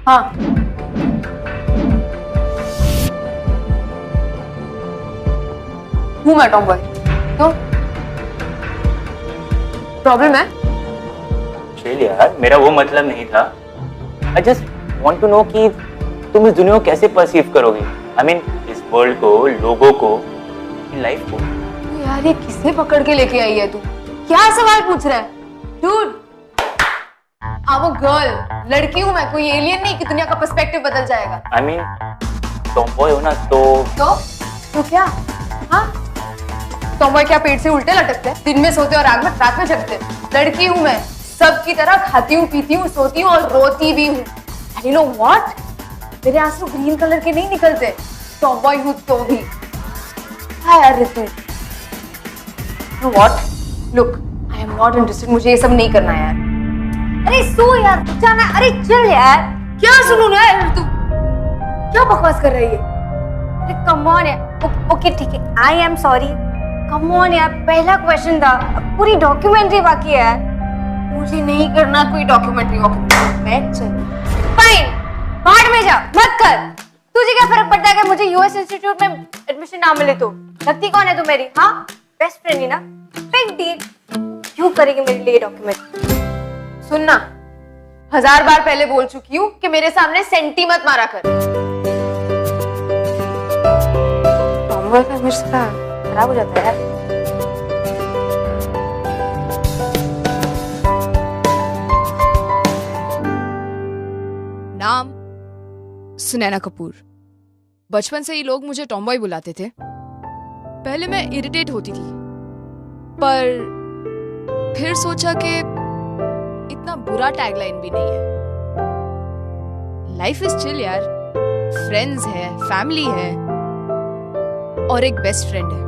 हाँ। हूँ मैं टॉमबॉय। क्यों? प्रॉब्लम है? चल यार, मेरा वो मतलब नहीं था। I just want to know कि तुम इस दुनिया को कैसे परसीव करोगे। आई मीन इस वर्ल्ड को, लोगों को, लाइफ को। यार ये किसे पकड़ के लेके आई है तू? क्या सवाल पूछ रहा है? डूड, I'm a girl, लड़की हूँ मैं, कोई एलियन नहीं कि दुनिया का पर्सपेक्टिव बदल जाएगा। आई मीन टॉमबॉय हो ना तो क्या? हाँ? टॉमबॉय क्या पेट से उल्टे लटकते हैं? दिन में सोते और रात में जगते हैं। लड़की हूँ मैं, सबकी तरह खाती हूँ, पीती हूँ, सोती हूँ और रोती भी हूँ। And you know what? मेरे आंसू ग्रीन कलर के नहीं निकलते। टॉमबॉय हूँ तो भी। हाँ यार Ritu. You know what? Look, I am not interested. मुझे ये सब नहीं करना यार। अरे सो यार, जाना। अरे चल यार। क्या सुनूं ना यार तू? क्या बकवास कर रही है? अरे कम ऑन यार। ओके ठीक है, I am sorry. Come on यार, पहला क्वेश्चन था, अब पूरी डॉक्यूमेंट्री बाकी है यार। मुझे नहीं करना कोई डॉक्यूमेंट्री। मैं चल। फाइन, भाड़ में जा, मत कर। तुझे क्या फर्क पड़ता है अगर मुझे यूएस इंस्टीट्यूट में एडमिशन ना मिले तो? लगती कौन है तू मेरी? हाँ, बेस्ट फ्रेंड ही ना। Big deal. क्यों करेगी मेरे लिए डॉक्यूमेंट? सुनना, 1000 बार पहले बोल चुकी हूँ कि मेरे सामने सेंटी मत मारा कर। टॉमबॉय का इमेज खराब हो जाता है यार। नाम सुनैना कपूर। बचपन से ही लोग मुझे टॉमबॉय बुलाते थे। पहले मैं इरिटेट होती थी, पर फिर सोचा कि इतना बुरा टैगलाइन भी नहीं है। लाइफ इज चिल यार। फ्रेंड्स है, फैमिली है और एक बेस्ट फ्रेंड है,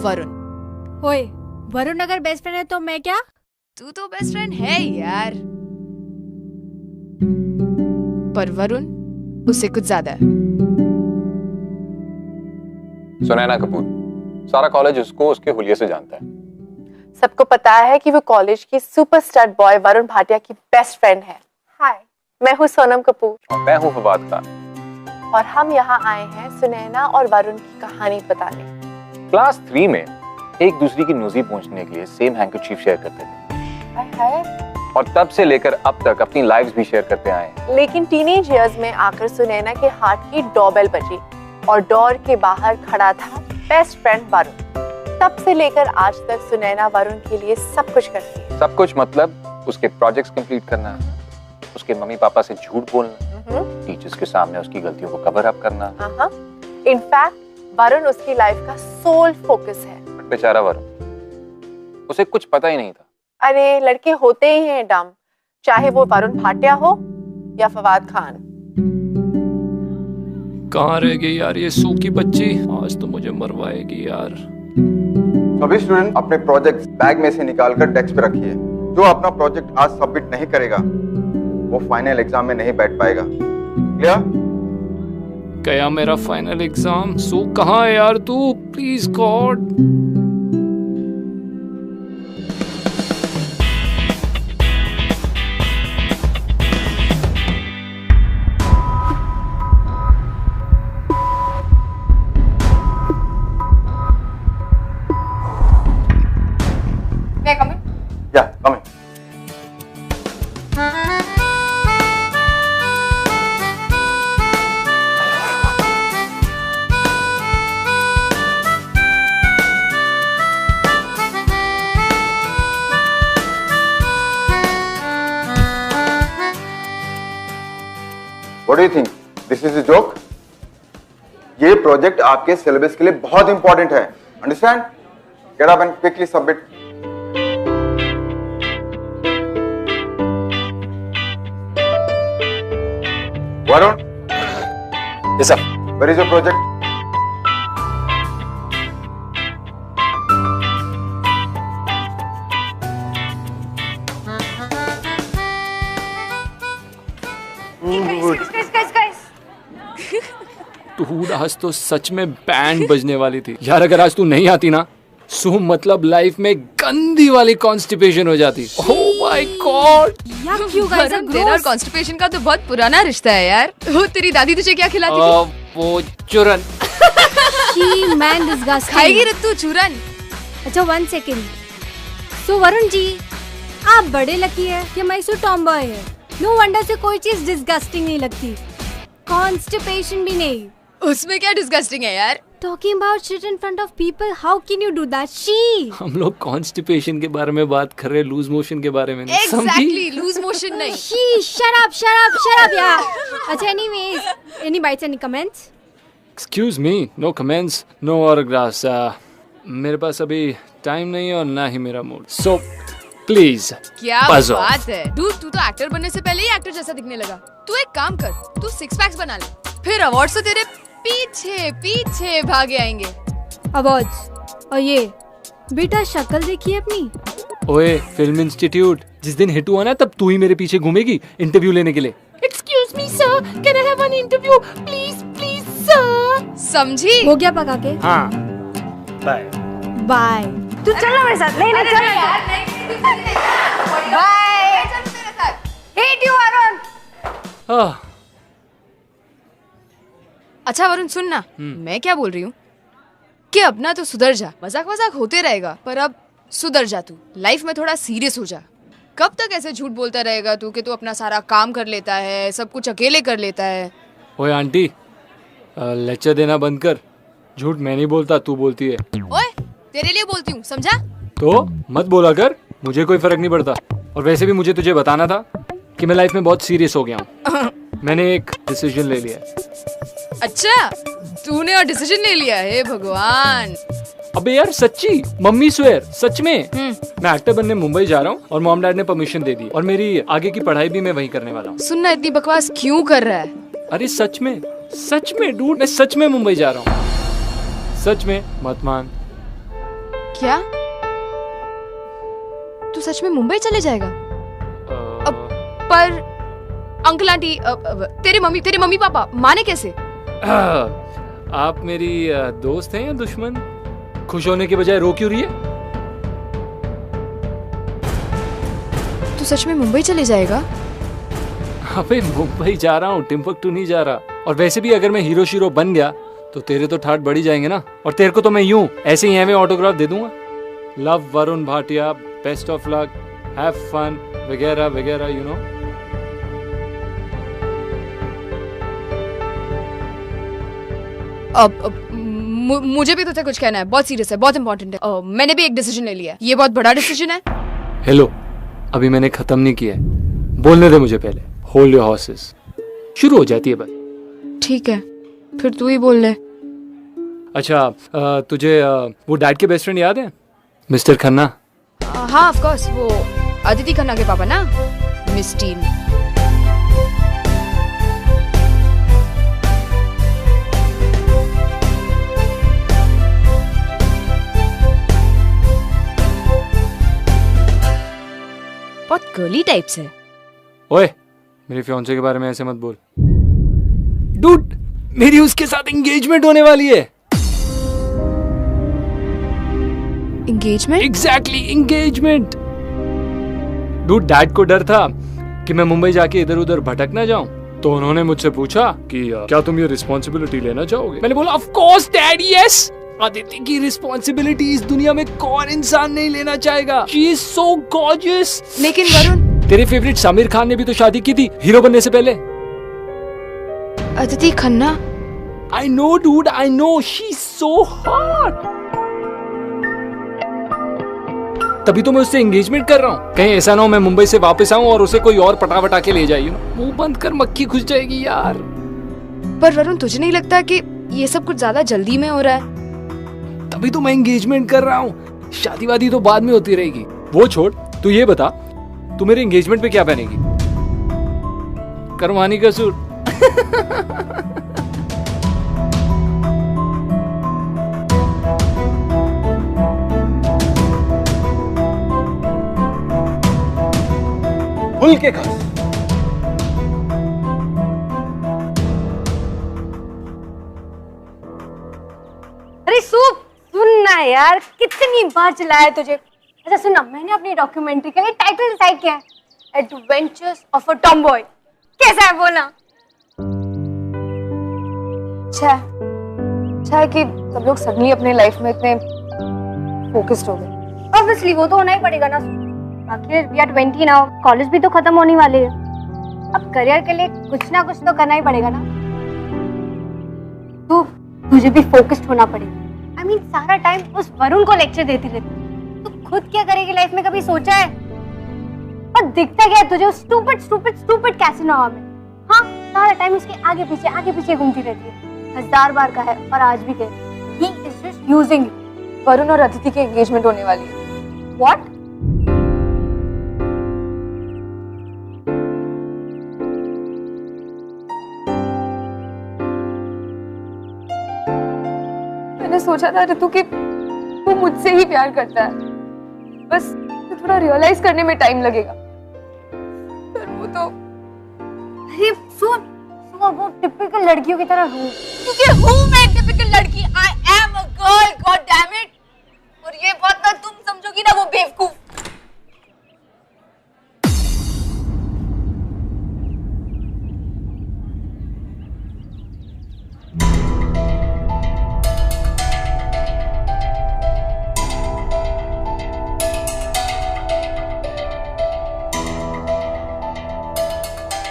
वरुण। ओए, वरुण अगर बेस्ट फ्रेंड है तो मैं क्या? तू तो बेस्ट फ्रेंड है ही यार, पर वरुण उससे कुछ ज्यादा है। सुनैना कपूर, सारा कॉलेज उसको उसके हुलिये से जानता है। सबको पता है कि वो कॉलेज की सुपरस्टार बॉय वरुण भाटिया की बेस्ट फ्रेंड है। हाय, मैं हूँ सोनम कपूर। और मैं हूँ फवाद खान। और हम यहाँ आए हैं सुनैना और वरुण की कहानी बताने। क्लास 3 में एक दूसरे की नोज़ी पहुंचने के लिए सेम हैंकरचीफ शेयर करते थे। हाय हाय। और तब से लेकर अब तक अपनी लाइव्स भी शेयर करते आए हैं। लेकिन टीनेज इयर्स में आकर सुनैना के हार्ट की डोरबेल बजी और डोर के बाहर खड़ा था बेस्ट फ्रेंड वरुण। तब से लेकर आज तक सुनैना वरुण के लिए सब कुछ करती है। सब कुछ मतलब उसके प्रोजेक्ट्स कंप्लीट करना, उसके मम्मी पापा से झूठ बोलना, टीचर्स के सामने उसकी गलतियों को कवर अप करना। इनफैक्ट वरुण उसकी लाइफ का सोल फोकस है। बट बेचारा वरुण, उसे कुछ पता ही नहीं था। अरे लड़के होते ही हैं डम, चाहे वो वरुण भाटिया हो या फवाद खान। कहाँ रह गई यार ये सूखी बच्ची? आज तो मुझे मरवाएगी यार। सभी स्टूडेंट अपने प्रोजेक्ट्स बैग में से निकालकर डेस्क पे रखिए। जो अपना प्रोजेक्ट आज सबमिट नहीं करेगा वो फाइनल एग्जाम में नहीं बैठ पाएगा। क्लियर? गया मेरा फाइनल एग्जाम। सू कहाँ है यार तू? Please God. मैं कम इन? या कम इन। What do you think? This is a joke? ये प्रोजेक्ट आपके सिलेबस के लिए बहुत इंपॉर्टेंट है। Understand? Get up and quickly submit. Varun? Yes, sir. Where is your project? टूड, आज तो सच में बैंड बजने वाली थी यार। अगर आज तू नहीं आती ना, सो मतलब लाइफ में गंदी वाली कॉन्स्टिपेशन हो जाती। Oh my God. Yuck, you guys are Varun, तेरा और gross. कॉन्स्टिपेशन का तो बहुत पुराना रिश्ता है यार। वो तेरी दादी तुझे क्या खिलाती थी? वो चूरन। She man disgusting. खाएगी रत्तू चूरन? अच्छा 1 सेकेंड। सो वरुण जी, आप बड़े लकी है कि मैसूर टॉमबॉय है। नो वंडर से कोई चीज डिस्गस्टिंग नहीं लगती, कॉन्स्टिपेशन भी नहीं। उसमें क्या डिस्गस्टिंग है यार? Talking about shit in front of people, how can you do that? She. हम लोग कॉन्स्टिपेशन के बारे में बात कर रहे हैं, लूज मोशन के बारे में नहीं। समझी? Exactly, lose motion नहीं। She. Shut up, yeah. अच्छा, anyways, any bites, any comments? Excuse me, no comments, no autographs. मेरे पास अभी टाइम नहीं है और ना ही मेरा मूड। So प्लीज क्या buzz off. बात है डूड, तू तो एक्टर बनने से पहले ही एक्टर जैसा दिखने लगा। तू एक काम कर, तू 6 पैक्स बना ले, फिर अवार्ड्स तो तेरे पीछे पीछे भागे आएंगे। अवार्ड्स। और ये बेटा शक्ल देखिए अपनी। ओए फिल्म इंस्टीट्यूट, जिस दिन हिट हुआ ना तब तू ही मेरे पीछे घूमेगी इंटरव्यू लेने के लिए। Excuse me sir, can I have an interview please please sir? समझी? हो गया पका के? हाँ बाय। बाय। तू चल ना मेरे साथ। नहीं नहीं चल यार। बाय। चल तेरे साथ। Hate you Varun. अच्छा वरुण सुन ना, मैं क्या बोल रही हूँ कि अब ना तो सुधर जा। मजाक मजाक होते रहेगा, पर अब सुधर जा। तू लाइफ में थोड़ा सीरियस हो जा। कब तक ऐसे झूठ बोलता रहेगा तू कि तू अपना सारा काम कर लेता है, सब कुछ अकेले कर लेता है? ओए आंटी, लेक्चर देना बंद कर। झूठ मैं नहीं बोलता, तू बोलती है। ओए तेरे लिए बोलती हूँ, समझा? तो मत बोला कर, मुझे कोई फर्क नहीं पड़ता। और वैसे भी मुझे तुझे बताना था कि मैं लाइफ में बहुत सीरियस हो गया हूँ। मैंने एक डिसीजन ले लिया है। अच्छा तूने और डिसीजन ले लिया है? भगवान। अबे यार सच्ची, मम्मी स्वेयर, सच में। मैं एक्टर बनने मुंबई जा रहा हूँ और मॉम डैड ने परमिशन दे दी और मेरी आगे की पढ़ाई भी मैं वहीं करने वाला हूँ। सुनना, इतनी बकवास क्यों कर रहा है? अरे सच में डूड, मैं सच में मुंबई जा रहा हूँ। सच में, मत मान। क्या तू सच में मुंबई चले जाएगा? पर अंकल आंटी, तेरे मम्मी पापा माने कैसे? आप मेरी दोस्त हैं या दुश्मन? खुश होने के बजाय रो क्यों रही है? तू सच में मुंबई चले जाएगा? अबे मुंबई जा रहा हूँ, टिम्बकटू नहीं जा रहा। और वैसे भी अगर मैं हीरो शीरो बन गया तो तेरे तो ठाट बढ़ ही जाएंगे ना। और तेरे को तो मैं यूं ऐसे ही एवं ऑटोग्राफ दे दूंगा। Love Varun Bhatia, best of luck, have fun वगैरह वगैरह, यू नो। अब मुझे भी तुझसे कुछ कहना है, बहुत सीरियस है, बहुत इंपॉर्टेंट है। मैंने भी एक डिसीजन ले लिया है, ये बहुत बड़ा डिसीजन है। हेलो, अभी मैंने खत्म नहीं किया है, बोलने दे मुझे पहले। Hold your horses. शुरू हो जाती है बात। ठीक है, फिर तू ही बोल ले। अच्छा, तुझे वो डैड के बेस्ट फ्रेंड याद है, मिस्टर खन्ना? हाँ ऑफ कोर्स, वो अदिति खन्ना के पापा ना, मिस टीन। बहुत गर्ली टाइप से। ओए, मेरे फियांसे के बारे में ऐसे मत बोल। डूड, मेरी उसके साथ एंगेजमेंट होने वाली है। Engagement? Exactly, engagement. Dude, dad को डर था कि मैं मुंबई जाके इधर उधर भटक ना जाऊं, तो उन्होंने मुझसे पूछा कि क्या तुम ये रिस्पॉन्सिबिलिटी लेना चाहोगे? मैंने बोला of course dad, yes. Aditi की रिस्पॉन्सिबिलिटी इस दुनिया में कौन इंसान नहीं लेना चाहेगा। She is so gorgeous. लेकिन वरुण, तेरे फेवरेट समीर खान ने भी तो शादी की थी हीरो बनने से पहले। Aditi Khanna? I know dude, I know, she's so hot. तभी तो मैं उससे एंगेजमेंट कर रहा हूँ। कहीं ऐसा ना हो मैं मुंबई से वापस आऊं और उसे कोई और पटा के ले जाइए। मुंह बंद कर, मक्खी घुस जाएगी यार। पर वरुण, तुझे नहीं लगता कि ये सब कुछ ज्यादा जल्दी में हो रहा है? तभी तो मैं एंगेजमेंट कर रहा हूँ। शादी वादी तो बाद में होती रहेगी। वो छोड़, तू ये बता, तू मेरे एंगेजमेंट पे क्या पहनेगी? करवानी का सूट। खुल के खा। अरे सूप, सुनना यार, कितनी बार चिल्लाया तुझे। अच्छा सुनना, मैंने अपनी डॉक्यूमेंट्री का टाइटल डिसाइड किया है। Adventures of a tomboy. कैसा है बोलना? अच्छा है कि सब लोग सडनली अपने लाइफ में इतने फोकस्ड हो गए। ऑब्वियसली वो तो होना ही पड़ेगा ना। आखिर वी आर 20 नाउ, कॉलेज भी तो खत्म होने वाले है। अब करियर के लिए कुछ ना कुछ तो करना ही पड़ेगा ना। तुझे भी फोकस्ड होना पड़ेगा। I mean, सारा टाइम उस वरुण को लेक्चर देती रहती। तू खुद क्या करेगी लाइफ में, कभी सोचा है? और दिखता क्या है तुझे उस स्टूपिड कैसिनो में? हाँ, सारा टाइम उसके आगे पीछे घूमती रहती है। 1000 बार का है और आज भी कहती है he is just using you। Varun और अदिति की एंगेजमेंट होने वाली है। What? मैंने सोचा था ऋतु कि वो मुझसे ही प्यार करता है, बस तो थोड़ा रियलाइज करने में टाइम लगेगा। पर वो तो अरे सुन, वो टिपिकल लड़कियों की तरह हूँ। क्योंकि हूँ मैं टिपिकल लड़की। I am a girl, god damn it. और ये बात ना तुम समझोगी ना वो बेवकूफ।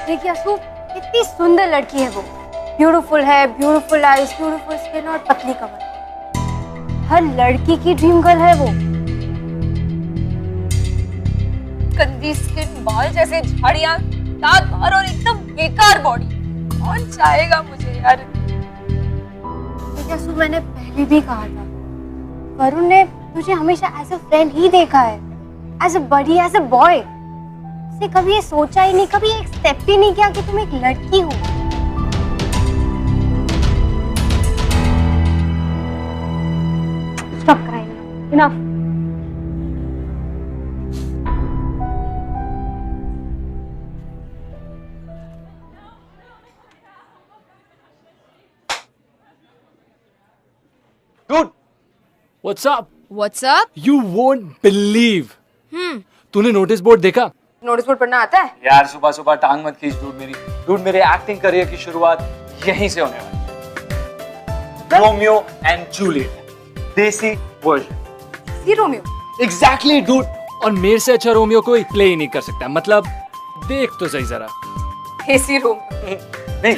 देखिए असू, कितनी सुंदर लड़की है वो। ब्यूटीफुल है, ब्यूटीफुल आईज, ब्यूटीफुल स्किन और पतली कमर। हर लड़की की ड्रीम गर्ल है वो। गंदी स्किन, बाल जैसे झाड़ियां, दांत बाहर और एकदम बेकार बॉडी। कौन चाहेगा मुझे यार? देखिए असू, मैंने पहले भी कहा था, वरुण ने तुझे हमेशा एज अ फ्रेंड ही देखा है, as a buddy, as a boy. उसने कभी ये सोचा ही नहीं, कभी एक स्टेप ही नहीं किया कि तुम एक लड़की हो। Stop crying. Enough. Dude, what's up? What's up? You won't believe. तूने नोटिस बोर्ड देखा? नोटिस बोर्ड पढ़ना आता है? यार सुबह सुबह टांग मत खींच डूड मेरी। डूड मेरे एक्टिंग करियर की शुरुआत यहीं से होने वाली। रोमियो एंड जूलियट, देसी वर्जन। ये रोमियो? Exactly dude. और मेरे से अच्छा रोमियो कोई प्ले ही नहीं कर सकता। मतलब देख तो सही जरा। देसी रोमियो? नहीं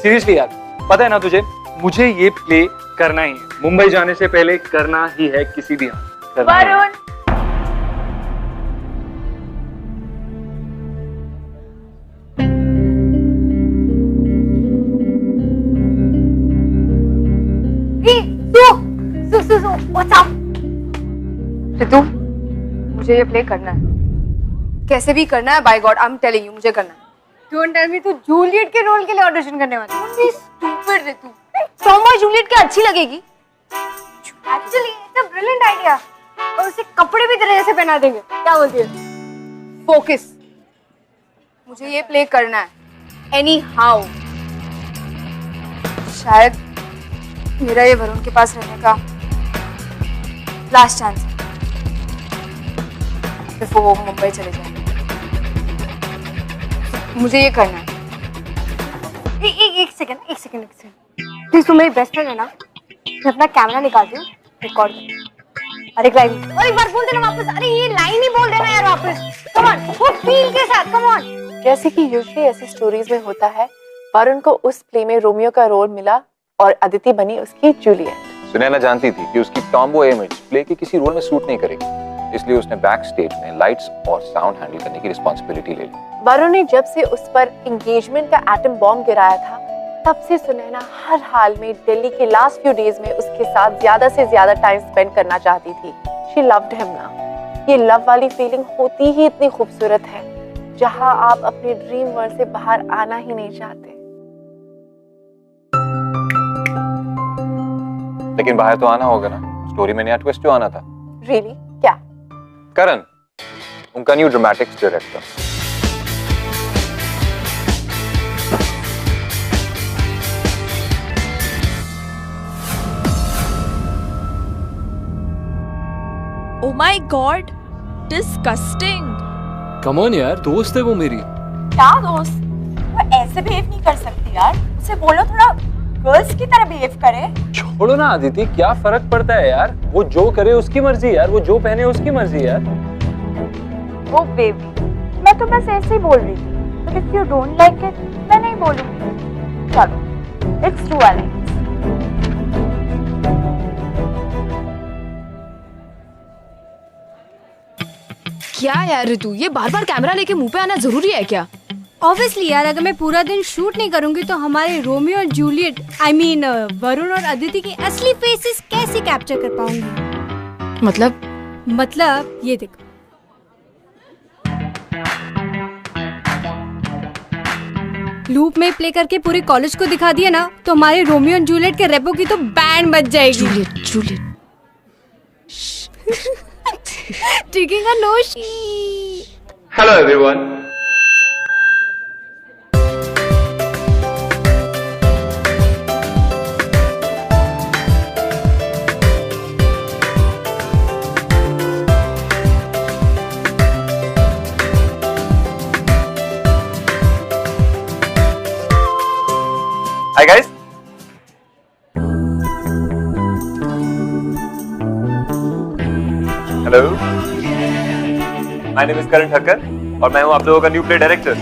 सीरियसली यार, पता है ना तुझे, मुझे ये प्ले करना ही है। मुंबई जाने से पहले करना ही है किसी भी हाल। वरुण, ऋतु, मुझे ये प्ले करना है, कैसे भी करना है। By God, I am telling you, मुझे करना है। Don't tell me तू जूलियट के रोल के लिए ऑडिशन करने वाली है। स्टूपिड ऋतु। टॉमबॉय जूलियट क्या अच्छी लगेगी? Actually it's a brilliant idea. और उसे कपड़े भी तेरे जैसे पहना देंगे। क्या बोलती है? फोकस, मुझे ये प्ले करना है एनी हाउ। शायद मेरा ये वरुण के पास रहने का लास्ट चांस है, फिर वो मुंबई चले जाए। मुझे ये करना है। एक सेकंड प्लीज, तू मेरी बेस्ट फ्रेंड है ना? मैं अपना कैमरा निकालती हूँ, रिकॉर्ड कर। और एक लाइन और एक बार बोल देना वापस। अरे ये लाइन ही बोल देना यार वापस। कम ऑन, वो फील के साथ, कम ऑन। जैसे कि यूजुअली ऐसी स्टोरीज में होता है, वरुण को उस प्ले में रोमियो का रोल मिला और अदिति बनी उसकी जूलियट। सुनैना जानती थी कि उसकी टॉम्बॉय इमेज प्ले के किसी रोल में सूट नहीं करेगी, इसलिए उसने बैक स्टेज में लाइट्स और साउंड हैंडल करने की रिस्पॉन्सिबिलिटी ले ली। वरुण ने जब से उस पर एंगेजमेंट का एटम बॉम्ब गिराया था, तब से सुनैना हर हाल में दिल्ली के लास्ट फ्यू डेज में उसके साथ ज्यादा से ज्यादा टाइम स्पेंड करना चाहती थी। शी लव्ड हिम ना। ये लव वाली फीलिंग होती ही इतनी खूबसूरत है, जहां आप अपने ड्रीम वर्ल्ड से बाहर आना ही नहीं चाहते। लेकिन बाहर तो आना होगा ना, स्टोरी में नया ट्विस्ट जो आना था। रियली? क्या? करण, उनका new dramatics director. Oh my god, disgusting. Come on यार, दोस्त है वो मेरी। क्या दोस्त? वो ऐसे बिहेव नहीं कर सकती यार, उसे बोलो थोड़ा गर्ल्स की तरह बिहेव करे। छोड़ो ना आदिति, क्या फर्क पड़ता है यार, वो जो करे उसकी मर्जी यार, वो जो पहने उसकी मर्जी यार। ओ बेबी, मैं तो बस ऐसे ही बोल रही थी, but if you don't like it मैं नहीं बोलूंगी। चलो लेट्स डू अलाइंस। क्या यार ऋतु, ये बार बार कैमरा लेके मुंह पे आना जरूरी है क्या? ऑब्वियसली यार, अगर मैं पूरा दिन शूट नहीं करूंगी तो हमारे रोमियो और जूलियट आई मीन वरुण और अदिति की असली फेसेस कैसे कैप्चर कर पाऊंगी? मतलब ये देखो, लूप में प्ले करके पूरे कॉलेज को दिखा दिया ना तो हमारे रोमियो और जूलियट के रेपो की तो बैंड बज जाएगी। Juliet Taking a noshi. Hello everyone. Hi guys. Hello, my name is Karan Thakkar और मैं हूं आप लोगों का new play director.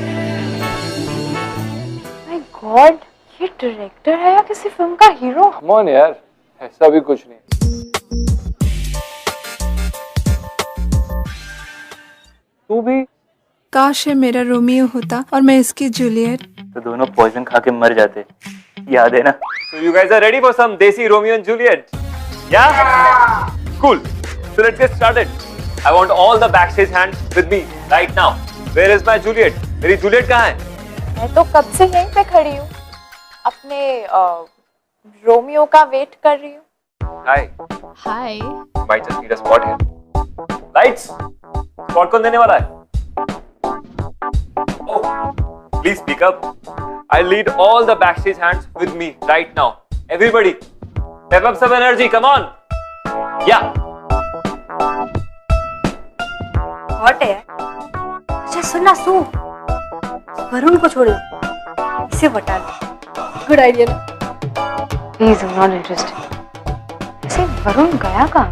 My god, ये डायरेक्टर है या किसी फिल्म का हीरो? कम ऑन यार, ऐसा भी कुछ नहीं। तू भी काश है मेरा रोमियो होता और मैं इसकी जूलियट। तो दोनों पॉइजन खा के मर जाते, याद है ना? So you guys are ready for some desi Romeo and Juliet? Yeah? Cool. So let's get started. I want all the backstage hands with me right now. Where is my Juliet? मेरी Juliet कहाँ है? मैं तो कब से यहीं पे खड़ी हूँ, अपने रोमियो का वेट कर रही हूँ। Hi. Hi. Might just need a spot here. Lights. Spot कौन देने वाला है? Oh, please speak up. I need all the backstage hands with me right now. Everybody, step up some energy. Come on. Yeah. Hot है। अच्छा सुनना, वरुण को छोड़ो, इसे बता दो। गुड आइडिया ना? Please, I am not interested. ऐसे वरुण गया कहाँ?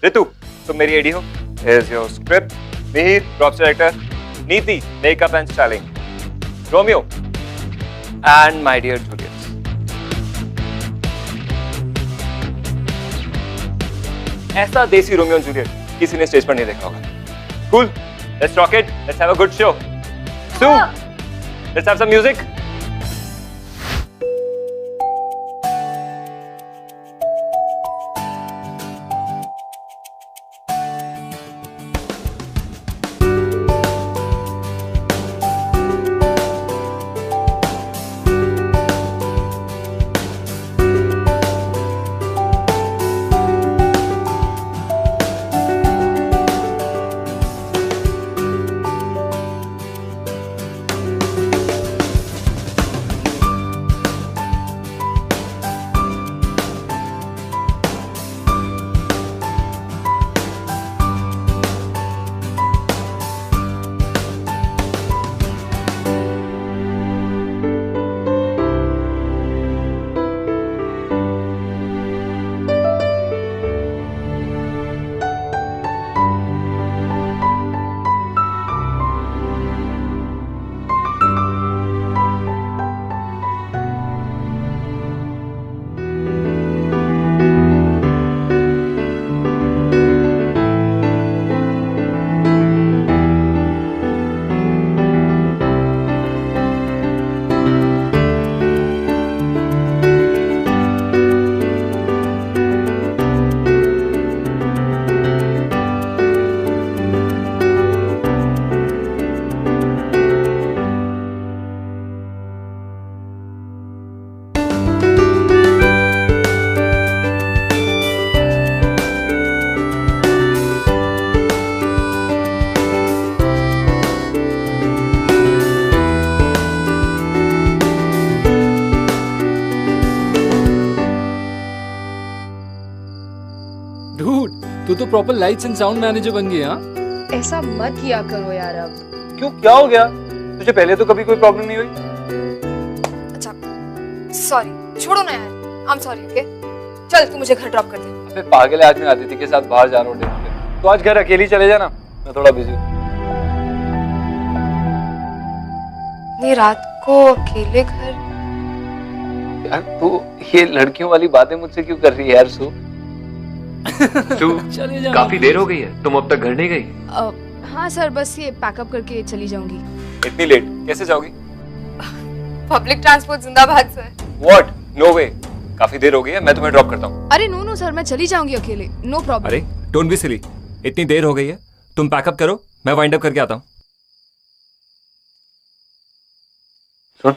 रितु, तुम मेरी एडी हो। Here's your script. Mihir, props director. Neeti, makeup and styling. Romeo and my dear Juliet. ऐसा देसी रोमियो और जूलियट किसी ने स्टेज पर नहीं देखा होगा। Cool. Let's rock it. Let's have a good show. Sue, let's have some music. तू तो proper lights and sound manager बन गई। हाँ ऐसा मत किया करो यार अब। क्यों, क्या हो गया? तुझे पहले तो कभी कोई प्रॉब्लम नहीं हुई? अच्छा सॉरी, छोड़ो ना यार, आई एम सॉरी। ओके चल तू मुझे घर ड्रॉप कर दे। अबे पागल है, आज मैं आदित्य के साथ बाहर जा रहा हूँ डेट पे। तो आज घर अकेली चले जाना, मैं थोड़ा बिजी हूँ। नहीं रात को अकेले घर? यार तू ये लड़कियों वाली बातें मुझसे क्यों कर रही है यार सु? चले जाना। काफी देर हो गई है, तुम अब तक घर नहीं गई? हाँ सर, बस ये पैकअप करके चली जाऊंगी। इतनी लेट कैसे जाओगी? पब्लिक ट्रांसपोर्ट जिंदाबाद सर। व्हाट? नो वे, काफी देर हो गई है, मैं तुम्हें ड्रॉप करता हूँ। अरे नो सर, मैं चली जाऊंगी अकेले, नो प्रॉब्लम। अरे डोंट बी सिली, इतनी देर हो गई है, तुम पैकअप करो, मैं वाइंड अप करके आता हूँ। सुन,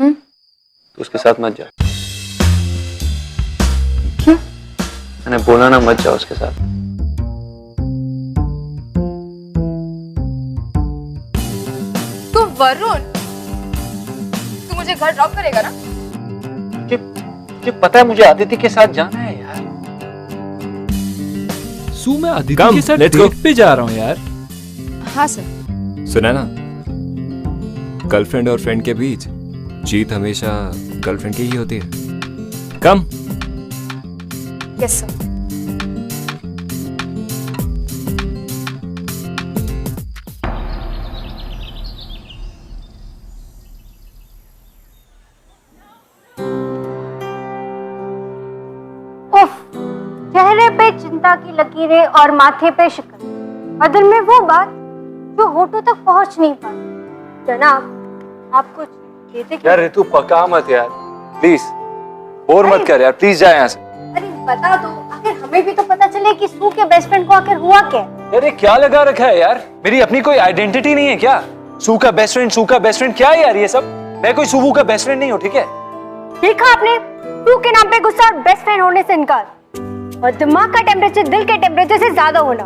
तो उसके साथ मत जा। क्यों? मैंने बोला ना मत जाओ उसके साथ। तो वरुण, तू मुझे घर ड्रॉप करेगा ना? मुझे पता है, मुझे आदित्य के साथ जाना है यार। सु, मैं आदित्य के साथ डेट पे जा रहा हूँ यार। हाँ सर। सुना ना, गर्लफ्रेंड और फ्रेंड के बीच जीत हमेशा गर्लफ्रेंड की ही होती है। कम। Yes sir. चेहरे पे चिंता की लकीरें और माथे पे शिकन, और दिल में वो बात जो होठों तक पहुंच नहीं पाती। जनाब, आप कुछ कहते क्या? यार ऋतु पका मत यार, प्लीज बोर मत कर यार, प्लीज जा यहाँ से। अरे बता दो, आखिर हमें भी तो पता चले कि सू के बेस्ट फ्रेंड को आखिर हुआ क्या। यार ये क्या लगा रखा है यार, मेरी अपनी कोई आइडेंटिटी नहीं है क्या? सू का बेस्ट फ्रेंड, सू का बेस्ट फ्रेंड, क्या है यार ये सब? मैं कोई सू का बेस्ट फ्रेंड नहीं हूँ, ठीक है? देखा आपने, सू के नाम पे गुस्सा और बेस्ट फ्रेंड होने से इनकार, और दिमाग का टेम्परेचर दिल के टेम्परेचर से ज्यादा होना,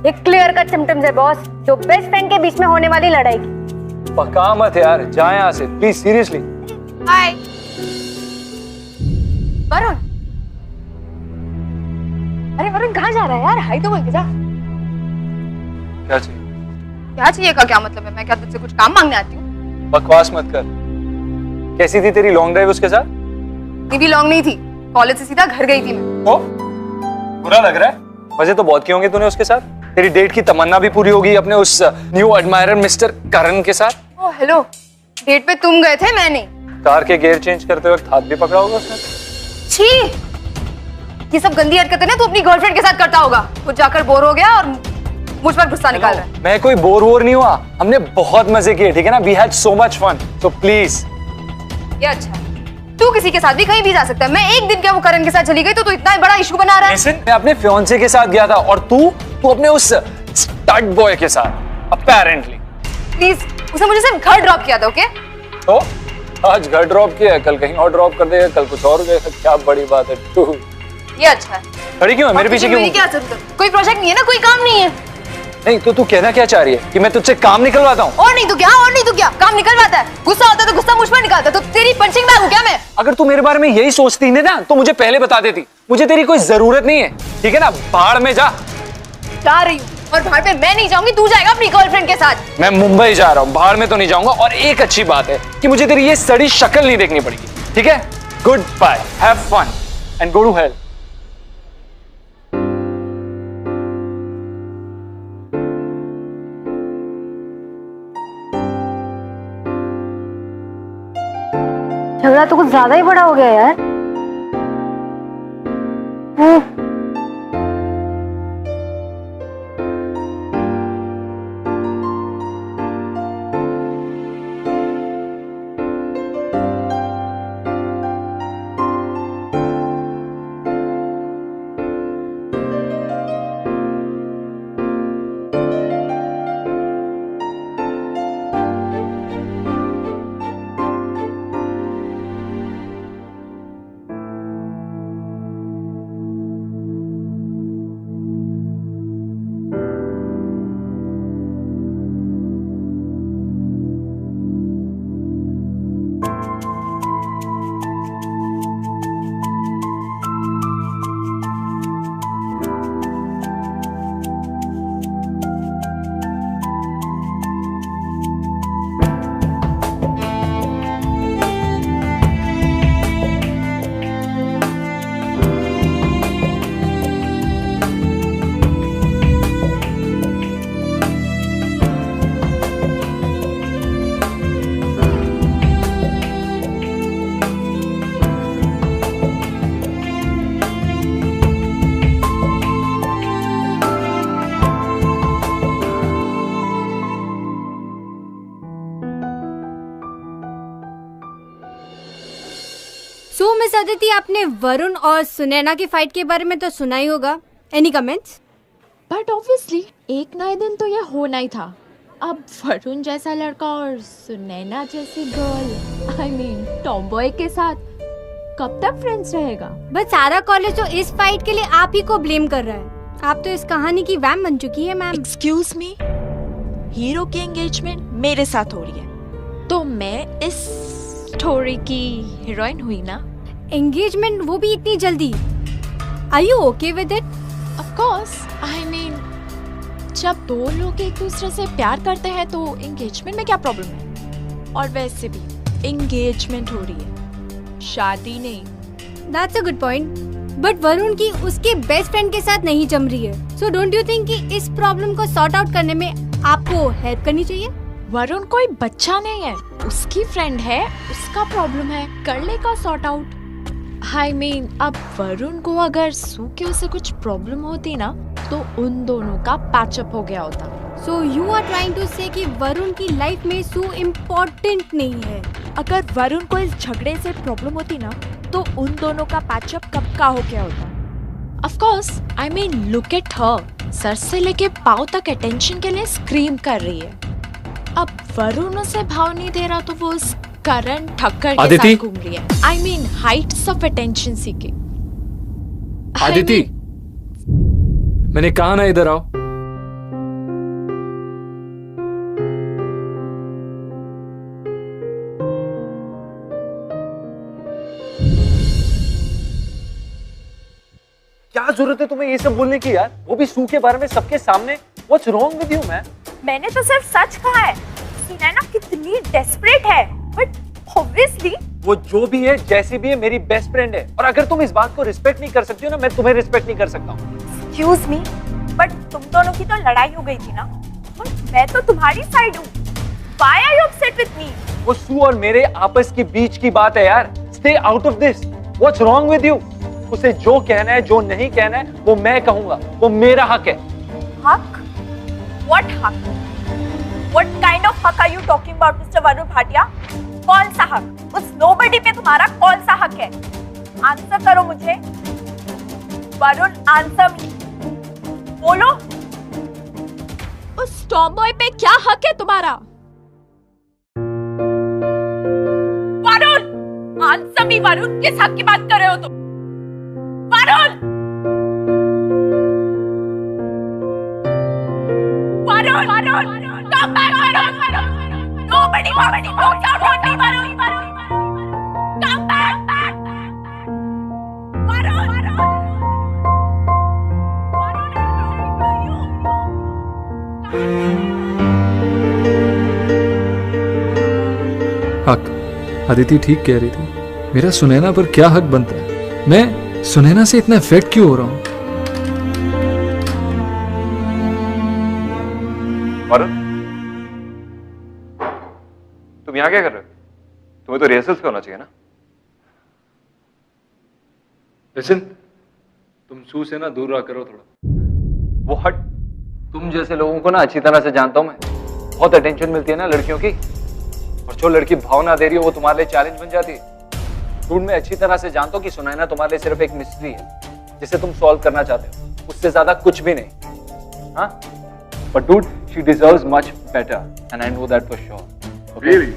एक क्लियर कट सिम्टम्स है बॉस, जो बेस्ट फ्रेंड के बीच में होने वाली लड़ाई की। पका मत यार, जा यहाँ से प्लीज, सीरियसली। हाय वरुण, अरे वरुण कहाँ जा रहा है यार? हाय तो बोल के जा। क्या चाहिए? क्या चाहिए का क्या मतलब है? मैं क्या तुझसे कुछ काम मांगने आती हूँ? बकवास मत कर। कैसी थी तेरी लॉन्ग ड्राइव उसके साथ? इतनी भी लॉन्ग नहीं थी, कॉलेज से सीधा घर गई थी मैं। ओ, बुरा लग रहा है? मजे तो बहुत किए होंगे तूने उसके साथ। तेरी डेट की तमन्ना भी पूरी होगी अपने उस न्यू एडमायरर मिस्टर करण के साथ। ओह हेलो, डेट पे तुम गए थे, मैं नहीं। कार के गियर चेंज करते वक्त हाथ भी पकड़ा होगा उसने। छी, ये सब गंदी हरकतें ना तू अपनी गर्लफ्रेंड के साथ करता होगा। खुद जाकर बोर हो गया और मुझ पर गुस्सा निकाल रहा है। मैं कोई बोर वोर नहीं हुआ, हमने बहुत मजे किए, ठीक है ना? We had so much fun, so please. ये अच्छा है, तू किसी के साथ भी कहीं भी जा सकता है। मैं एक दिन क्या वो करण के साथ चली गई तो तू इतना बड़ा इशू बना रहा है। Listen, मैं अपने फियांसे के साथ गया था और तू अपने उस स्टड बॉय के साथ, अपेरेंटली। प्लीज, उसे मुझे सिर्फ घर ड्रॉप किया था, ओके? तो आज घर ड्रॉप किया, कल कहीं और ड्रॉप कर देगा, कल कुछ और हो जाएगा, क्या बड़ी बात है। तू ये अच्छा है। खड़ी क्यों है मेरे पीछे? क्यों? क्या जरूरत है? कोई प्रोजेक्ट नहीं है ना, कोई काम नहीं है। नहीं तो तू कहना क्या चाह रही है कि मैं तुझसे काम निकलवाता हूँ? और नहीं तो क्या, और नहीं तो क्या, काम निकलवाता है। गुस्सा होता है तो गुस्सा मुझ पर निकालता है। तो तेरी पंचिंग बैग हूँ क्या मैं? अगर तू मेरे बारे में यही सोचती है ना तो मुझे पहले बता देती। मुझे तेरी कोई जरूरत नहीं है, ठीक है ना? बाहर में जा। जा रही हूँ, और बाहर में मैं नहीं जाऊंगी, तू जाएगा अपनी गर्लफ्रेंड के साथ। मैं मुंबई जा रहा हूँ, बाहर में तो नहीं जाऊंगा। और एक अच्छी बात है कि मुझे तेरी ये सड़ी शक्ल नहीं देखनी पड़ेगी, ठीक है? Goodbye, have fun and go to hell. झगड़ा तो कुछ ज्यादा ही बड़ा हो गया यार। सो मिस अदिति, आपने वरुण और सुनैना की फाइट के बारे में तो सुना ही होगा। Any comments? बट ऑब्वियसली एक ना दिन तो ये होना ही था। अब वरुण जैसा लड़का और सुनैना जैसी गर्ल, आई मीन टॉमबॉय के साथ कब तक फ्रेंड्स रहेगा? बट सारा कॉलेज तो इस फाइट के लिए आप ही को ब्लेम कर रहा है। आप तो इस कहानी की वैम बन चुकी है मैम। एक्सक्यूज मी, हीरो की एंगेजमेंट मेरे साथ हो रही है तो मैं इस स्टोरी की हीरोइन हुई ना। एंगेजमेंट, वो भी इतनी जल्दी? Are you okay with it? Of course, I mean जब दो लोग एक दूसरे से प्यार करते हैं तो एंगेजमेंट में क्या प्रॉब्लम है? और वैसे भी एंगेजमेंट हो रही है, शादी नहीं। That's a good point. But Varun की उसके बेस्ट फ्रेंड के साथ नहीं जम रही है। सो डोंट यू थिंक कि इस प्रॉब्लम को सॉर्ट आउट करने में आपको हेल्प करनी चाहिए? वरुण कोई बच्चा नहीं है, उसकी फ्रेंड है, उसका प्रॉब्लम है, कर लेगा सॉर्ट आउट। आई मीन अब वरुण को अगर सू के उसे कुछ प्रॉब्लम होती ना तो उन दोनों का पैचअप हो गया होता। So you are trying to say कि वरुण की लाइफ में सू इम्पोर्टेंट नहीं है। अगर वरुण को इस झगड़े से प्रॉब्लम होती ना तो उन दोनों का पैचअप कब का हो गया होता। Of course, I mean look at her, sir से लेके पाँव तक अटेंशन के लिए स्क्रीम कर रही है। अब वरुण उसे भाव नहीं दे रहा तो वो उस करण ठक्कर के साथ घूम रही है। I mean heights of attention seeker. Aditi, मैंने कहा ना इधर आओ। क्या जरूरत है तुम्हें ये सब बोलने की यार? वो भी सू के बारे में सबके सामने। What's wrong with you, man? मैंने तो सिर्फ सच कहा है। सुनैना कितनी डेस्परेट है, बट ऑब्वियसली वो जो भी है, जैसी भी है, मेरी बेस्ट फ्रेंड है। और अगर तुम इस बात को रिस्पेक्ट नहीं कर सकती हो ना, मैं तुम्हें रिस्पेक्ट नहीं कर सकता हूँ। एक्सक्यूज मी, बट तुम दोनों की तो लड़ाई हो गई थी ना, और मैं तो तुम्हारी साइड हूँ। Why are you upset with me? वो सू और मेरे आपस के बीच की बात है यार। Stay out of this. What's wrong with you? उसे जो कहना है, जो नहीं कहना है, वो मैं कहूंगा। वो मेरा हक है। हक? What हक? What kind of हक are you talking about, Mr. Varun Bhatia? कौन सा हक? उस नोबडी पे तुम्हारा कौन सा हक है? आंसर करो मुझे। Varun, answer me. बोलो। उस टॉमबॉय पे क्या हक है तुम्हारा? Varun, answer me. वरुण, किस हक की बात कर रहे हो तुम? Varun! Varun! Varun! Come back, Varun! Nobody walks out on me, Varun! Come back! Varun! हक? अदिति ठीक कह रही थी। मेरा सुनैना पर क्या हक बनता है? मैं सुनैना से इतना इफेक्ट क्यों हो रहा हूँ? वरुण, तुम यहाँ क्या कर रहे हो? तुम्हें तो रिहर्सल्स पे होना चाहिए ना। लिसन, तुम सू से ना दूर रहा करो थोड़ा। वो हट। तुम जैसे लोगों को ना अच्छी तरह से जानता हूं मैं। बहुत अटेंशन मिलती है ना लड़कियों की, और जो लड़की भाव ना दे रही हो वो तुम्हारे लिए चैलेंज बन जाती है। डूड, मैं अच्छी तरह से जानता हूं कि सुनैना तुम्हारे लिए सिर्फ एक मिस्ट्री है जिसे तुम सॉल्व करना चाहते हो, उससे ज्यादा कुछ भी नहीं। हाँ, but dude, she deserves much better and I know that for sure. Really?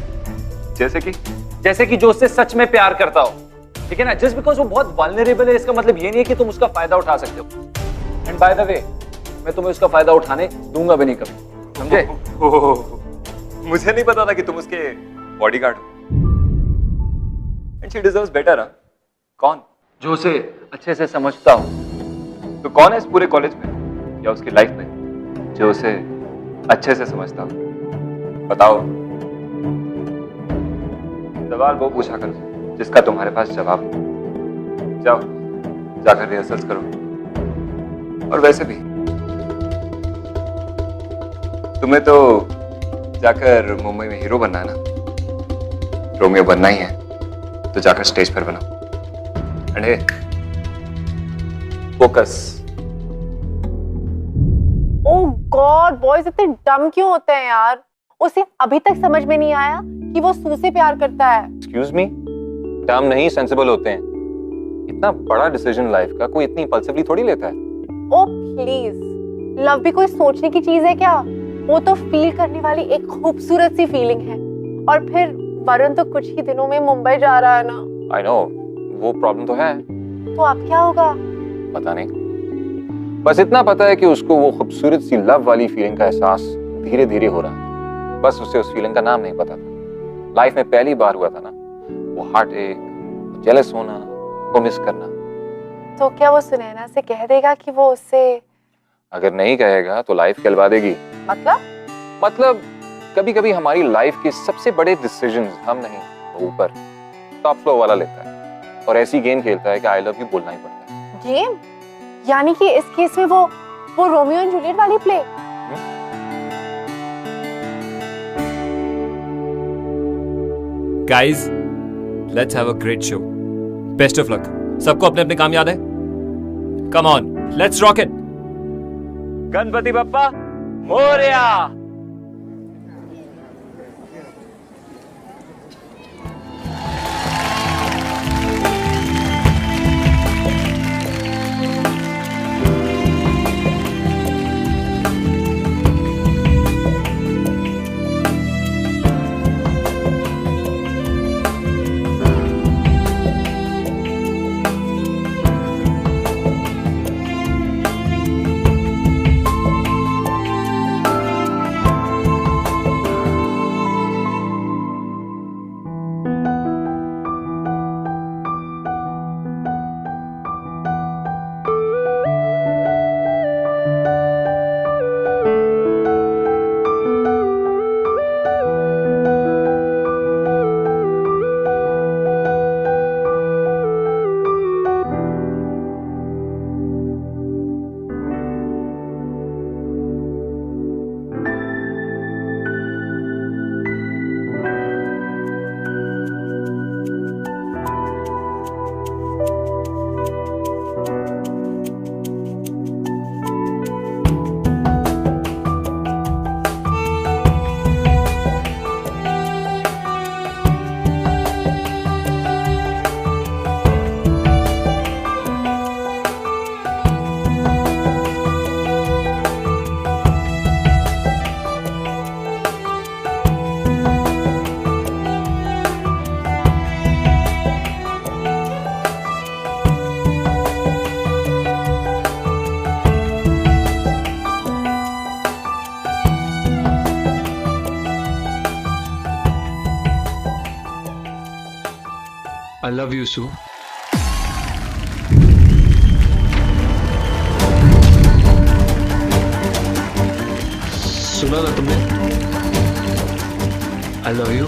जैसे कि जो उससे सच में प्यार करता हो, ठीक है ना? जस्ट बिकॉज वो बहुत वल्नरेबल है इसका मतलब ये नहीं है कि तुम उसका फायदा उठा सकते हो। एंड बाय द वे, मैं तुम्हें उसका फायदा उठाने दूंगा भी नहीं कभी, समझे? मुझे नहीं पता था कि तुम उसके बॉडीगार्ड हो। And she deserves better. कौन? जो उसे अच्छे से समझता हो। तो कौन है इस पूरे कॉलेज में या उसकी लाइफ में जो उसे अच्छे से समझता हो? बताओ। सवाल वो पूछा करो जिसका तुम्हारे पास जवाब हो। जाओ, जाकर रिहर्सल्स करो। और वैसे भी तुम्हें तो जाकर मुंबई में हीरो बनना है ना, रोमियो बनना ही है, तो जाकर स्टेज पर बनो। And hey, focus. Oh God, boys इतने डम क्यों होते हैं यार? उसे अभी तक समझ में नहीं आया कि वो सू से प्यार करता है। एक्सक्यूज मी, डम नहीं, सेंसिबल होते हैं। इतना बड़ा डिसीजन लाइफ का कोई इतनी इम्पल्सिवली थोड़ी लेता है। ओ प्लीज, लव भी कोई सोचने की चीज है क्या? वो तो फील करने वाली एक खूबसूरत सी फीलिंग है। और फिर वरुण तो कुछ ही दिनों में मुंबई जा रहा है ना। आई नो, वो प्रॉब्लम तो है। तो अब क्या होगा? पता नहीं, बस इतना पता है कि उसको वो खूबसूरत सी लव वाली फीलिंग का एहसास धीरे धीरे हो रहा है। बस उसे उस फीलिंग का नाम नहीं पता था। लाइफ में पहली बार हुआ था ना वो हार्ट एक, जेलस होना, वो मिस करना। तो क्या वो सुनैना से कह देगा कि वो उससे? अगर नहीं कहेगा तो लाइफ कहलवा देगी। मतलब कभी कभी हमारी लाइफ के सबसे बड़े डिसीजंस हम नहीं, वो ऊपर टॉप फ्लोर वाला लेता है और ऐसी गेम खेलता है कि आई लव यू बोलना ही पड़ता है। गेम? यानी कि इस केस में वो रोमियो एंड जूलियट वाली play? Guys, let's have a great show. Best of luck. सबको अपने अपने काम याद है? Come on, let's rock it. Ganpati Bappa Morya. I love you, Sue. सुना ना तुमने? I love you.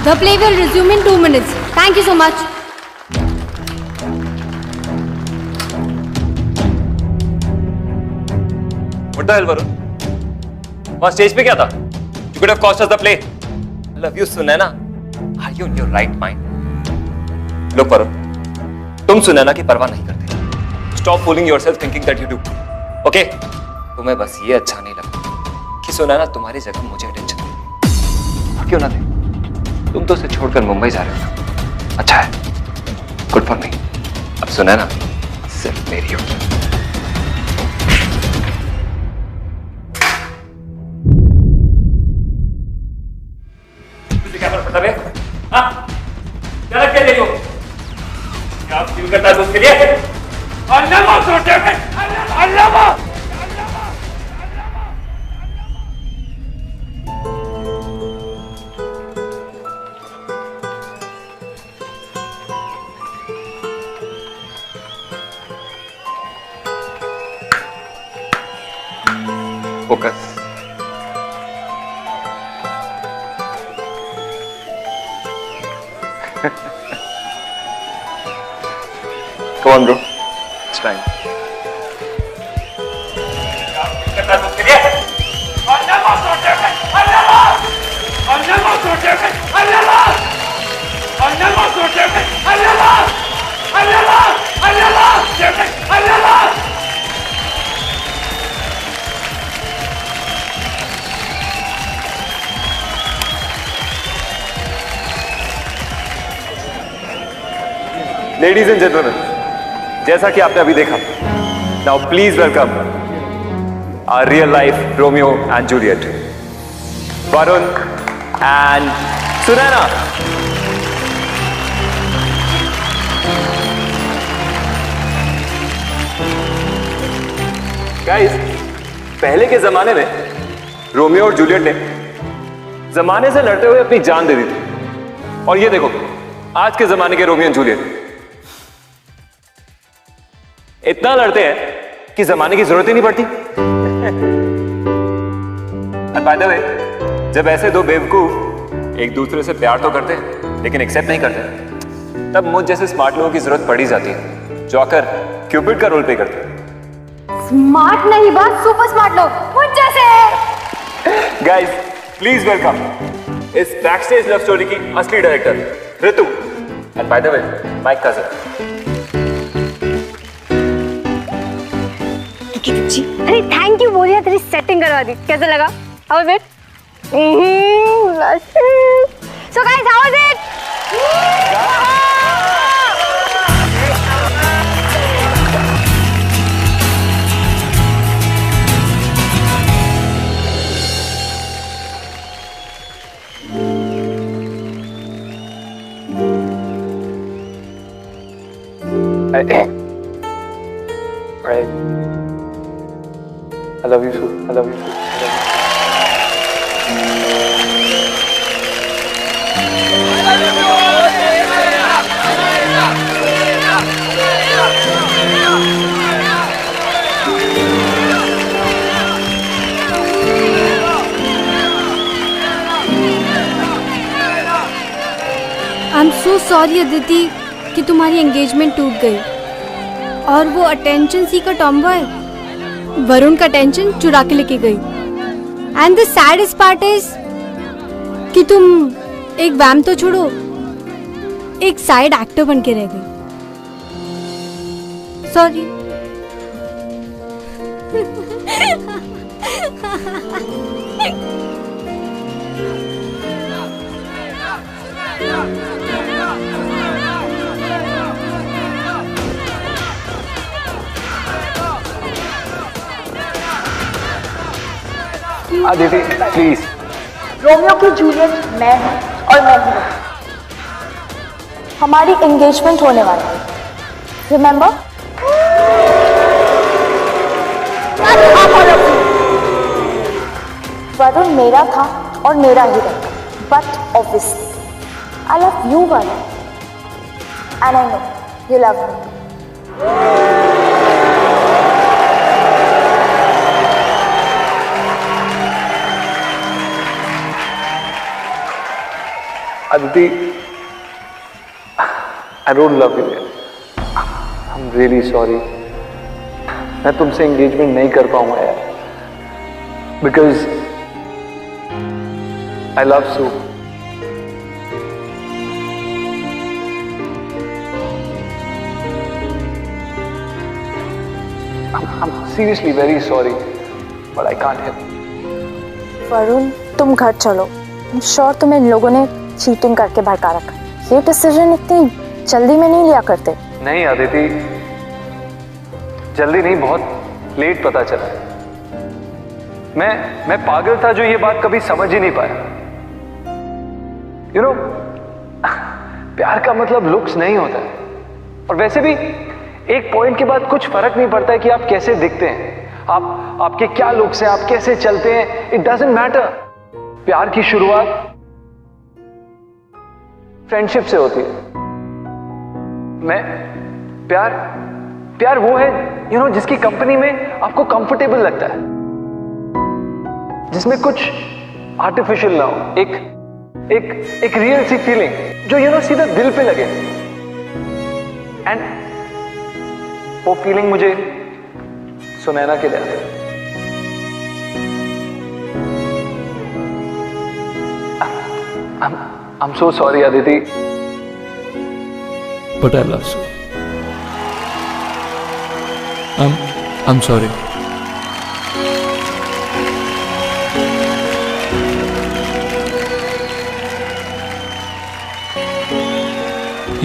The play will resume in 2 minutes. Thank you so much. What the hell, Varun? वहाँ स्टेज पे क्या था? You could have cost us the play. Love you, Sunaina. Are you in your right mind? Look, Varun, तुम सुनैना की परवाह नहीं करते. Stop fooling yourself thinking that you do. Okay? तुम्हें बस ये अच्छा नहीं लगता कि सुनैना तुम्हारी जगह मुझे अटेंशन दे. क्यों ना दे? तुम तो उसे छोड़कर मुंबई जा रहे हो. अच्छा है. Good for me. अब सुनैना सिर्फ मेरी होगी. क्या रख के दे हो? क्या आप फील करता है उसके लिए? अल्लाह सोचे में Allah focus. Come on, bro. It's time. Ladies and gentleman, जैसा कि आपने अभी देखा, now please welcome our real life Romeo and Juliet, Varun and Sunaina. Guys, पहले के जमाने में रोमियो और जूलियट ने जमाने से लड़ते हुए अपनी जान दे दी थी, और ये देखो आज के जमाने के रोमियो और जूलियट इतना लड़ते हैं कि जमाने की जरूरत ही नहीं पड़ती। बाय द वे, जब ऐसे दो बेवकूफ एक दूसरे से प्यार तो करते हैं लेकिन एक्सेप्ट नहीं करते, तब मुझ जैसे स्मार्ट लोगों की जरूरत पड़ ही जाती है, जो आकर क्यूपिड का रोल प्ले करते हैं। स्मार्ट नहीं बात, सुपर स्मार्ट लोग मुझ जैसे। गाइस, प्लीज वेलकम इस बैकस्टेज लव स्टोरी की असली director Ritu, and by the way my cousin. अरे थैंक यू बोलिए, तेरी सेटिंग करवा दी। कैसा लगा? How was it? So guys, how was it? I love you, Sue. I love you, Sue. I am so sorry Aditi कि तुम्हारी engagement टूट गई, और वो अटेंशन सीकर टॉमबॉय वरुण का टेंशन चुरा के लेके गई। And the saddest part is कि तुम एक वैम तो छोड़ो, एक साइड एक्टर बन के रह गई। सॉरी। अदिति प्लीज। रोमियो की जूलियट मैं हूं और मैं हूं। हमारी एंगेजमेंट होने वाली है, रिमेंबर? वरुण मेरा था और मेरा ही रहेगा, but obviously I love you Varun, and I know you love me. Aditi, I don't love you. I'm really sorry. मैं तुमसे एंगेजमेंट नहीं कर पाऊंगा यार, because I love Sue. I'm seriously very sorry, but I can't help. Varun, तुम घर चलो। I'm sure तुम्हें इन लोगों ने चीटिंग करके भड़का रखा। ये डिसीजन इतनी जल्दी में नहीं लिया करते। नहीं अदिति, जल्दी नहीं, बहुत लेट पता चला। मैं पागल था जो ये बात कभी समझ ही नहीं पाया। You know, प्यार का मतलब लुक्स नहीं होता है, और वैसे भी एक पॉइंट के बाद कुछ फर्क नहीं पड़ता है कि आप कैसे दिखते हैं, आपके क्या लुक्स हैं, आप कैसे चलते हैं, इट डजंट मैटर। प्यार की शुरुआत फ्रेंडशिप से होती है। प्यार वो है जिसकी कंपनी में आपको कंफर्टेबल लगता है, जिसमें कुछ आर्टिफिशियल ना हो, एक रियल सी फीलिंग जो सीधा दिल पे लगे। एंड वो फीलिंग मुझे सुनैना के लिए आती है। I'm so sorry, Aditi. But I love you. I'm sorry.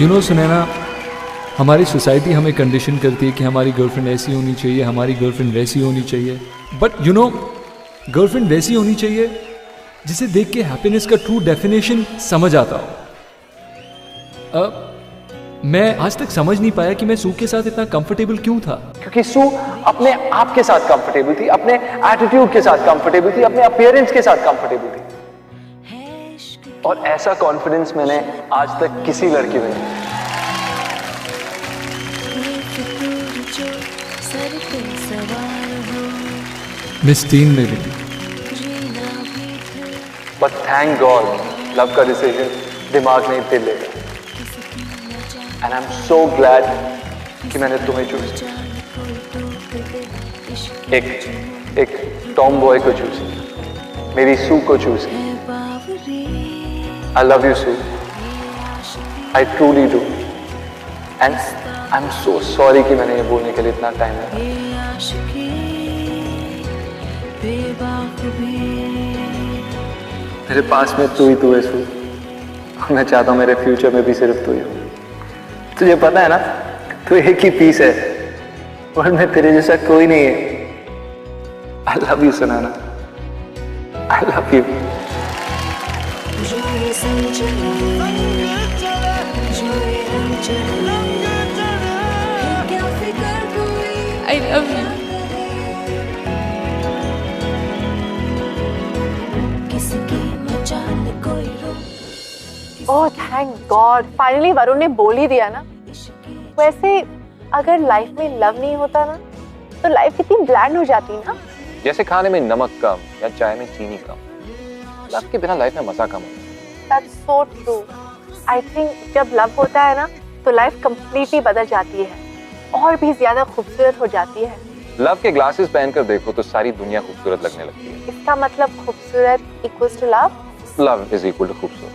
You know, Sunaina, हमारी सोसाइटी हमें कंडीशन करती है कि हमारी गर्लफ्रेंड ऐसी होनी चाहिए, हमारी गर्लफ्रेंड वैसी होनी चाहिए, बट यू नो गर्लफ्रेंड वैसी होनी चाहिए जिसे देख के हैप्पीनेस का ट्रू डेफिनेशन समझ आता हो। मैं आज तक समझ नहीं पाया कि मैं सू के साथ इतना कंफर्टेबल क्यों था। क्योंकि सू अपने आप के साथ कंफर्टेबल थी, अपने एटीट्यूड के साथ कंफर्टेबल थी, अपने अपीयरेंस के साथ कंफर्टेबल थी, और ऐसा कॉन्फिडेंस मैंने आज तक किसी लड़की में नहीं। मिस टीन में भी। बट थैंक गॉड लव का डिसीजन दिमाग नहीं दिल ले गया, and I am so glad कि मैंने तुम्हें चूज किया, एक टॉम बॉय को चूज किया, मेरी सू को चूज किया। I love you Sue, I truly do, and I am so sorry कि मैंने ये बोलने के लिए इतना टाइम लगा। मेरे पास में तू है सू, मैं चाहता हूँ मेरे फ्यूचर में भी सिर्फ तू ही हो। तुझे पता है ना, तू एक ही पीस है, वर्ल्ड में तेरे जैसा कोई नहीं है। आई लव यू सुनाना, आई love you. I love you. Oh thank God, finally Varun ने बोल ही दिया ना। वैसे अगर लाइफ में लव नहीं होता ना तो लाइफ कितनी ब्लैंड हो जाती ना। जैसे खाने में नमक कम या चाय में चीनी कम, लव के बिना लाइफ में मजा कम होता है। That's so true. I think जब लव होता है ना तो लाइफ कंप्लीटली बदल जाती है और भी ज्यादा खूबसूरत हो जाती है। लव के ग्लासेस पहनकर देखो तो सारी दुनिया खूबसूरत लगने लगती है। इसका मतलब खूबसूरत equals to love? Love is equal to खूबसूरत।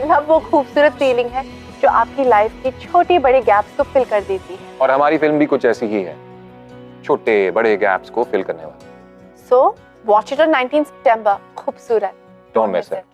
लव वो खूबसूरत फीलिंग है जो आपकी लाइफ की छोटी बड़ी गैप्स को फिल कर देती है। और हमारी फिल्म भी कुछ ऐसी ही है, छोटे बड़े गैप्स को फिल करने वाली। सो वॉच इट ऑन 19 सितंबर। खूबसूरत। Don't miss it.